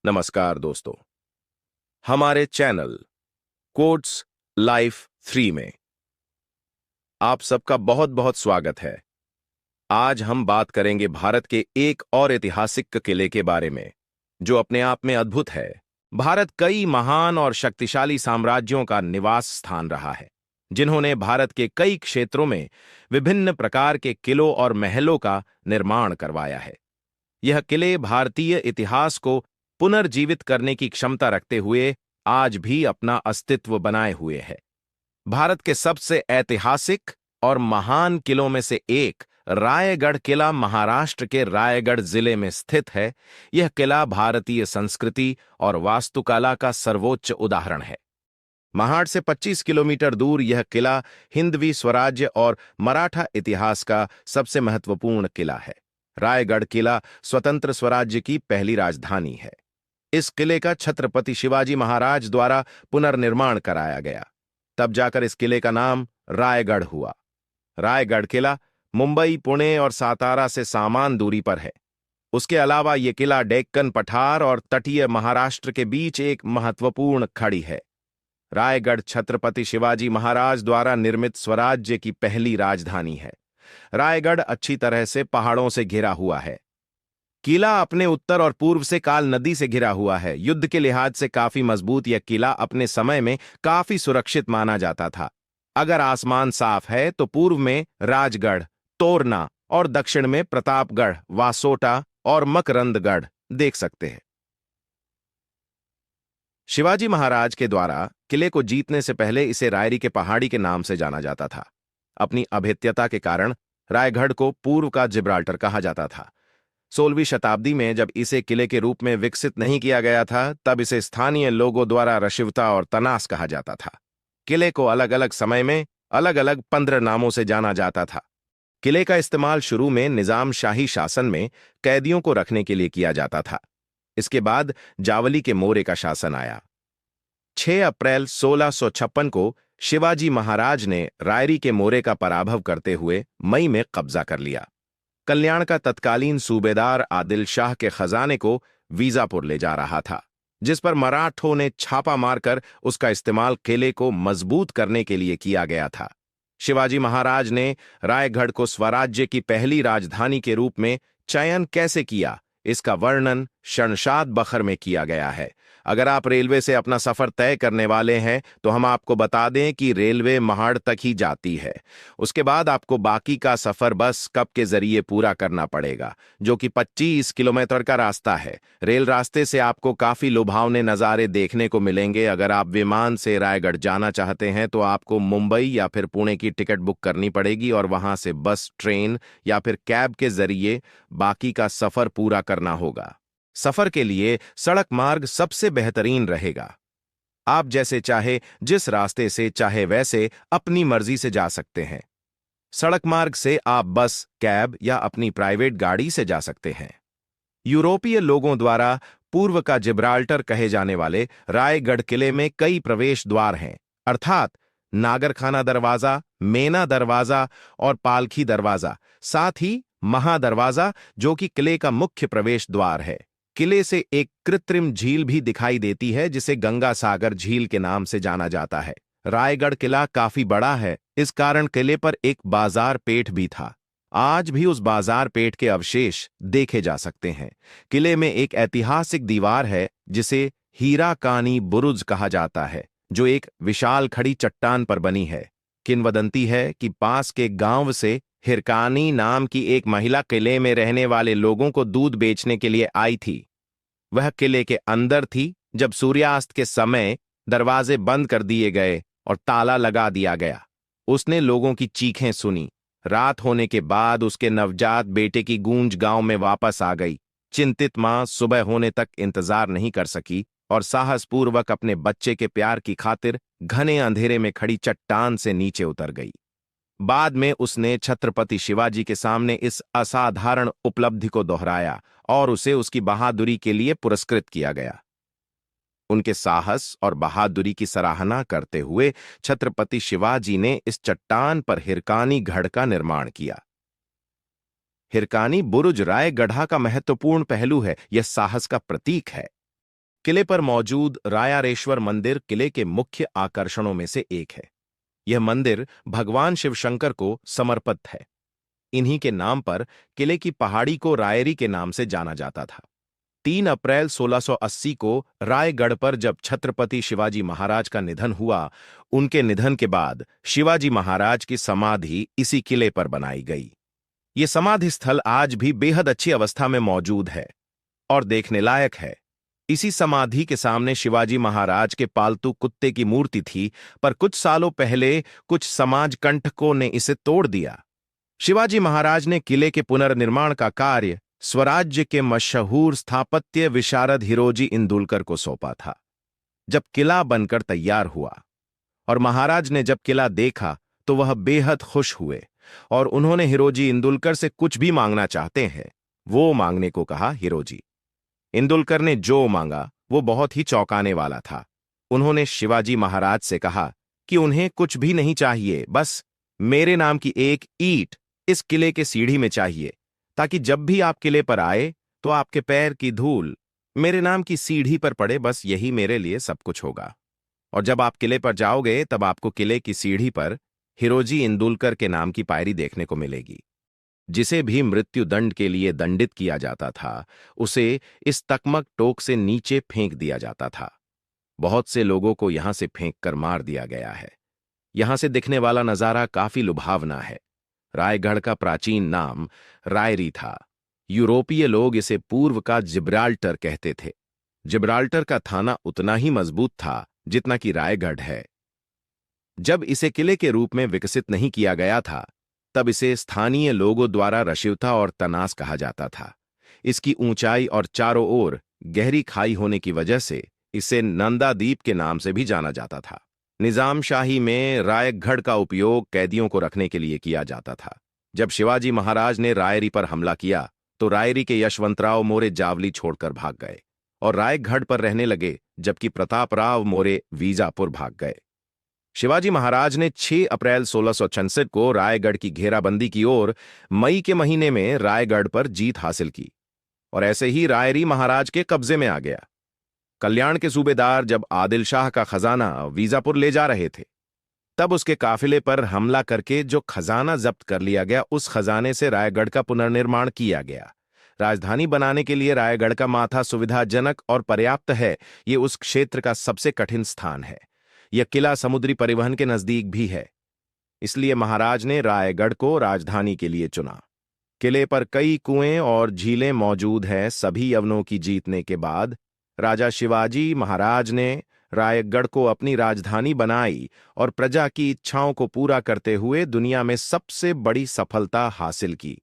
नमस्कार दोस्तों। हमारे चैनल कोट्स लाइफ 3 में आप सबका बहुत बहुत स्वागत है। आज हम बात करेंगे भारत के एक और ऐतिहासिक किले के बारे में जो अपने आप में अद्भुत है। भारत कई महान और शक्तिशाली साम्राज्यों का निवास स्थान रहा है, जिन्होंने भारत के कई क्षेत्रों में विभिन्न प्रकार के किलों और महलों का निर्माण करवाया है। यह किले भारतीय इतिहास को पुनर्जीवित करने की क्षमता रखते हुए आज भी अपना अस्तित्व बनाए हुए है। भारत के सबसे ऐतिहासिक और महान किलों में से एक रायगढ़ किला महाराष्ट्र के रायगढ़ जिले में स्थित है। यह किला भारतीय संस्कृति और वास्तुकला का सर्वोच्च उदाहरण है। महाड़ से 25 किलोमीटर दूर यह किला हिंदवी स्वराज्य और मराठा इतिहास का सबसे महत्वपूर्ण किला है। रायगढ़ किला स्वतंत्र स्वराज्य की पहली राजधानी है। इस किले का छत्रपति शिवाजी महाराज द्वारा पुनर्निर्माण कराया गया, तब जाकर इस किले का नाम रायगढ़ हुआ। रायगढ़ किला मुंबई, पुणे और सातारा से सामान दूरी पर है। उसके अलावा यह किला डेक्कन पठार और तटीय महाराष्ट्र के बीच एक महत्वपूर्ण खड़ी है। रायगढ़ छत्रपति शिवाजी महाराज द्वारा निर्मित स्वराज्य की पहली राजधानी है। रायगढ़ अच्छी तरह से पहाड़ों से घिरा हुआ है। किला अपने उत्तर और पूर्व से काल नदी से घिरा हुआ है। युद्ध के लिहाज से काफी मजबूत यह किला अपने समय में काफी सुरक्षित माना जाता था। अगर आसमान साफ है तो पूर्व में राजगढ़, तोरना और दक्षिण में प्रतापगढ़, वासोटा और मकरंदगढ़ देख सकते हैं। शिवाजी महाराज के द्वारा किले को जीतने से पहले इसे रायरी के पहाड़ी के नाम से जाना जाता था। अपनी अभेद्यता के कारण रायगढ़ को पूर्व का जिब्राल्टर कहा जाता था। 16वीं शताब्दी में जब इसे किले के रूप में विकसित नहीं किया गया था, तब इसे स्थानीय लोगों द्वारा रशिवता और तनास कहा जाता था। किले को अलग अलग समय में अलग अलग 15 नामों से जाना जाता था। किले का इस्तेमाल शुरू में निजाम शाही शासन में कैदियों को रखने के लिए किया जाता था। इसके बाद जावली के मोरे का शासन आया। 6 अप्रैल 1656 को शिवाजी महाराज ने रायरी के मोरे का पराभव करते हुए मई में कब्जा कर लिया। कल्याण का तत्कालीन सूबेदार आदिल शाह के खजाने को वीजापुर ले जा रहा था, जिस पर मराठों ने छापा मारकर उसका इस्तेमाल किले को मजबूत करने के लिए किया गया था। शिवाजी महाराज ने रायगढ़ को स्वराज्य की पहली राजधानी के रूप में चयन कैसे किया, इसका वर्णन शनशाद बखर में किया गया है। अगर आप रेलवे से अपना सफर तय करने वाले हैं तो हम आपको बता दें कि रेलवे महाड़ तक ही जाती है। उसके बाद आपको बाकी का सफर बस कप के जरिए पूरा करना पड़ेगा, जो कि 25 किलोमीटर का रास्ता है। रेल रास्ते से आपको काफी लुभावने नज़ारे देखने को मिलेंगे। अगर आप विमान से रायगढ़ जाना चाहते हैं तो आपको मुंबई या फिर पुणे की टिकट बुक करनी पड़ेगी और वहां से बस, ट्रेन या फिर कैब के जरिए बाकी का सफर पूरा करना होगा। सफर के लिए सड़क मार्ग सबसे बेहतरीन रहेगा। आप जैसे चाहे जिस रास्ते से चाहे वैसे अपनी मर्जी से जा सकते हैं। सड़क मार्ग से आप बस, कैब या अपनी प्राइवेट गाड़ी से जा सकते हैं। यूरोपीय लोगों द्वारा पूर्व का जिब्राल्टर कहे जाने वाले रायगढ़ किले में कई प्रवेश द्वार हैं, अर्थात नागरखाना दरवाजा, मेना दरवाजा और पालखी दरवाजा, साथ ही महादरवाजा जो कि किले का मुख्य प्रवेश द्वार है। किले से एक कृत्रिम झील भी दिखाई देती है, जिसे गंगा सागर झील के नाम से जाना जाता है। रायगढ़ किला काफी बड़ा है, इस कारण किले पर एक बाजार पेठ भी था। आज भी उस बाजार पेठ के अवशेष देखे जा सकते हैं। किले में एक ऐतिहासिक दीवार है जिसे हीराकानी बुरुज कहा जाता है, जो एक विशाल खड़ी चट्टान पर बनी है। किंवदंती है कि पास के गांव से हिरकानी नाम की एक महिला किले में रहने वाले लोगों को दूध बेचने के लिए आई थी। वह किले के अंदर थी जब सूर्यास्त के समय दरवाजे बंद कर दिए गए और ताला लगा दिया गया। उसने लोगों की चीखें सुनी। रात होने के बाद उसके नवजात बेटे की गूंज गांव में वापस आ गई। चिंतित मां सुबह होने तक इंतजार नहीं कर सकी और साहसपूर्वक अपने बच्चे के प्यार की खातिर घने अंधेरे में खड़ी चट्टान से नीचे उतर गई। बाद में उसने छत्रपति शिवाजी के सामने इस असाधारण उपलब्धि को दोहराया और उसे उसकी बहादुरी के लिए पुरस्कृत किया गया। उनके साहस और बहादुरी की सराहना करते हुए छत्रपति शिवाजी ने इस चट्टान पर हिरकानी गढ़ का निर्माण किया। हिरकानी बुरुज रायगढ़ का महत्वपूर्ण पहलू है, यह साहस का प्रतीक है। किले पर मौजूद रायारेश्वर मंदिर किले के मुख्य आकर्षणों में से एक है। यह मंदिर भगवान शिवशंकर को समर्पित है। इन्हीं के नाम पर किले की पहाड़ी को रायरी के नाम से जाना जाता था। 3 अप्रैल 1680 को रायगढ़ पर जब छत्रपति शिवाजी महाराज का निधन हुआ, उनके निधन के बाद शिवाजी महाराज की समाधि इसी किले पर बनाई गई। ये समाधि स्थल आज भी बेहद अच्छी अवस्था में मौजूद है और देखने लायक है। इसी समाधि के सामने शिवाजी महाराज के पालतू कुत्ते की मूर्ति थी, पर कुछ सालों पहले कुछ समाजकंटकों ने इसे तोड़ दिया। शिवाजी महाराज ने किले के पुनर्निर्माण का कार्य स्वराज्य के मशहूर स्थापत्य विशारद हिरोजी इंदुलकर को सौंपा था। जब किला बनकर तैयार हुआ और महाराज ने जब किला देखा तो वह बेहद खुश हुए और उन्होंने हिरोजी इंदुलकर से कुछ भी मांगना चाहते हैं वो मांगने को कहा। हिरोजी इंदुलकर ने जो मांगा वो बहुत ही चौंकाने वाला था। उन्होंने शिवाजी महाराज से कहा कि उन्हें कुछ भी नहीं चाहिए, बस मेरे नाम की एक ईंट इस किले के सीढ़ी में चाहिए, ताकि जब भी आप किले पर आए तो आपके पैर की धूल मेरे नाम की सीढ़ी पर पड़े। बस यही मेरे लिए सब कुछ होगा। और जब आप किले पर जाओगे तब आपको किले की सीढ़ी पर हिरोजी इंदुलकर के नाम की पायरी देखने को मिलेगी। जिसे भी मृत्यु दंड के लिए दंडित किया जाता था, उसे इस तकमक टोक से नीचे फेंक दिया जाता था। बहुत से लोगों को यहां से फेंक कर मार दिया गया है। यहां से दिखने वाला नजारा काफी लुभावना है। रायगढ़ का प्राचीन नाम रायरी था। यूरोपीय लोग इसे पूर्व का जिब्राल्टर कहते थे। जिब्राल्टर का थाना उतना ही मजबूत था जितना कि रायगढ़ है। जब इसे किले के रूप में विकसित नहीं किया गया था, तब इसे स्थानीय लोगों द्वारा रशिवता और तनास कहा जाता था। इसकी ऊंचाई और चारों ओर गहरी खाई होने की वजह से इसे नंदादीप के नाम से भी जाना जाता था। निजामशाही में रायगढ़ का उपयोग कैदियों को रखने के लिए किया जाता था। जब शिवाजी महाराज ने रायरी पर हमला किया तो रायरी के यशवंतराव मोरे जावली छोड़कर भाग गए और रायगढ़ पर रहने लगे, जबकि प्रतापराव मोरे वीजापुर भाग गए। शिवाजी महाराज ने 6 अप्रैल 1666 को रायगढ़ की घेराबंदी की और मई के महीने में रायगढ़ पर जीत हासिल की और ऐसे ही रायरी महाराज के कब्जे में आ गया। कल्याण के सूबेदार जब आदिल शाह का खजाना वीजापुर ले जा रहे थे, तब उसके काफिले पर हमला करके जो खजाना जब्त कर लिया गया, उस खजाने से रायगढ़ का पुनर्निर्माण किया गया। राजधानी बनाने के लिए रायगढ़ का माथा सुविधाजनक और पर्याप्त है। ये उस क्षेत्र का सबसे कठिन स्थान है। यह किला समुद्री परिवहन के नजदीक भी है, इसलिए महाराज ने रायगढ़ को राजधानी के लिए चुना। किले पर कई कुएं और झीलें मौजूद हैं। सभी यवनों की जीतने के बाद राजा शिवाजी महाराज ने रायगढ़ को अपनी राजधानी बनाई और प्रजा की इच्छाओं को पूरा करते हुए दुनिया में सबसे बड़ी सफलता हासिल की।